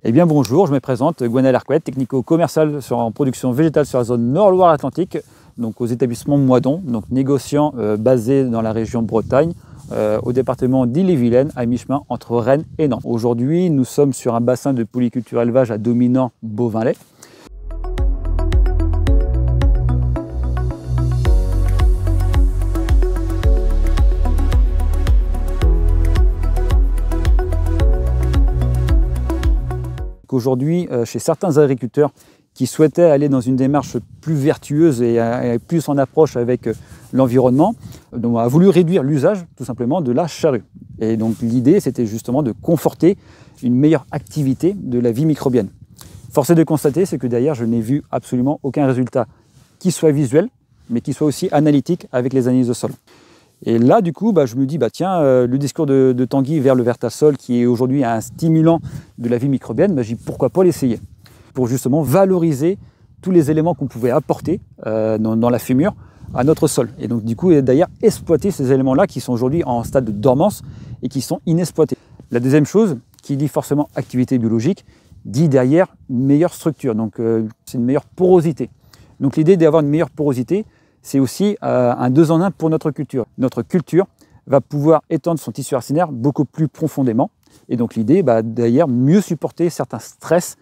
Eh bien bonjour, je me présente, Gwenaël Arquette, technico-commercial en production végétale sur la zone Nord-Loire-Atlantique, donc aux établissements Moidon, donc négociant basé dans la région Bretagne, au département d'Ille-et-Vilaine, à mi-chemin entre Rennes et Nantes. Aujourd'hui, nous sommes sur un bassin de polyculture élevage à dominant bovin-lait. Aujourd'hui, chez certains agriculteurs qui souhaitaient aller dans une démarche plus vertueuse et plus en approche avec l'environnement, on a voulu réduire l'usage tout simplement de la charrue. Et donc l'idée, c'était justement de conforter une meilleure activité de la vie microbienne. Force est de constater, c'est que derrière, je n'ai vu absolument aucun résultat qui soit visuel, mais qui soit aussi analytique avec les analyses de sol. Et là, du coup, je me dis, tiens, le discours de Tanguy vers le Vertasol, qui est aujourd'hui un stimulant de la vie microbienne, je dis, pourquoi pas l'essayer? Pour justement valoriser tous les éléments qu'on pouvait apporter dans la fémure à notre sol. Et donc, du coup, d'ailleurs, exploiter ces éléments-là qui sont aujourd'hui en stade de dormance et qui sont inexploités. La deuxième chose, qui dit forcément activité biologique, dit derrière meilleure structure. Donc, c'est une meilleure porosité. Donc, l'idée d'avoir une meilleure porosité, c'est aussi un 2 en 1 pour notre culture. Notre culture va pouvoir étendre son tissu racinaire beaucoup plus profondément. Et donc l'idée, d'ailleurs, mieux supporter certains stress.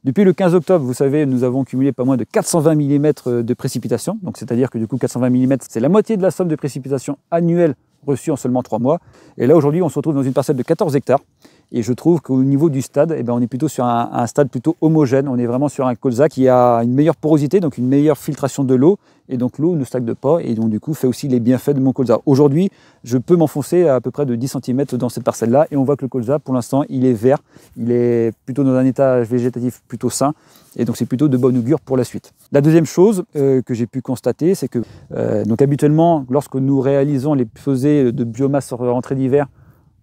Depuis le 15 octobre, vous savez, nous avons cumulé pas moins de 420 mm de précipitations. Donc c'est-à-dire que du coup, 420 mm, c'est la moitié de la somme de précipitations annuelles reçues en seulement 3 mois. Et là, aujourd'hui, on se retrouve dans une parcelle de 14 hectares. Et je trouve qu'au niveau du stade, on est plutôt sur un stade plutôt homogène. On est vraiment sur un colza qui a une meilleure porosité, donc une meilleure filtration de l'eau. Et donc l'eau ne stagne pas et donc du coup fait aussi les bienfaits de mon colza. Aujourd'hui, je peux m'enfoncer à peu près de 10 cm dans cette parcelle-là. Et on voit que le colza, pour l'instant, il est vert. Il est plutôt dans un état végétatif plutôt sain. Et donc c'est plutôt de bon augure pour la suite. La deuxième chose que j'ai pu constater, c'est que donc habituellement, lorsque nous réalisons les pesées de biomasse en rentrée d'hiver,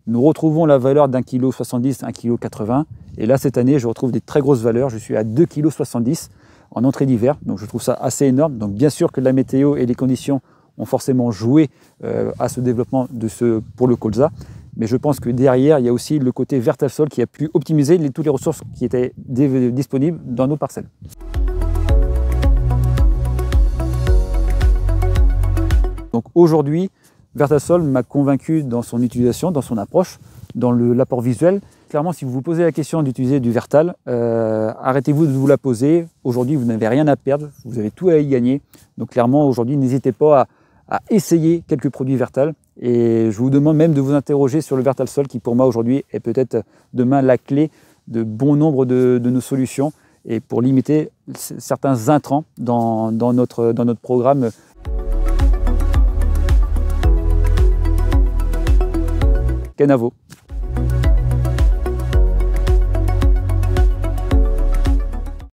nous retrouvons la valeur d'1,70 kg, 1,80 kg. Et là, cette année, je retrouve des très grosses valeurs. Je suis à 2,70 kg en entrée d'hiver. Donc, je trouve ça assez énorme. Donc, bien sûr que la météo et les conditions ont forcément joué à ce développement pour le colza. Mais je pense que derrière, il y a aussi le côté Vertasol qui a pu optimiser toutes les ressources qui étaient disponibles dans nos parcelles. Donc, aujourd'hui, Vertasol m'a convaincu dans son utilisation, dans son approche, dans l'apport visuel. Clairement, si vous vous posez la question d'utiliser du Vertal, arrêtez-vous de vous la poser. Aujourd'hui, vous n'avez rien à perdre, vous avez tout à y gagner. Donc clairement, aujourd'hui, n'hésitez pas à essayer quelques produits Vertal. Et je vous demande même de vous interroger sur le Vertasol qui, pour moi, aujourd'hui, est peut-être demain la clé de bon nombre de nos solutions et pour limiter certains intrants dans notre programme. Kenavo.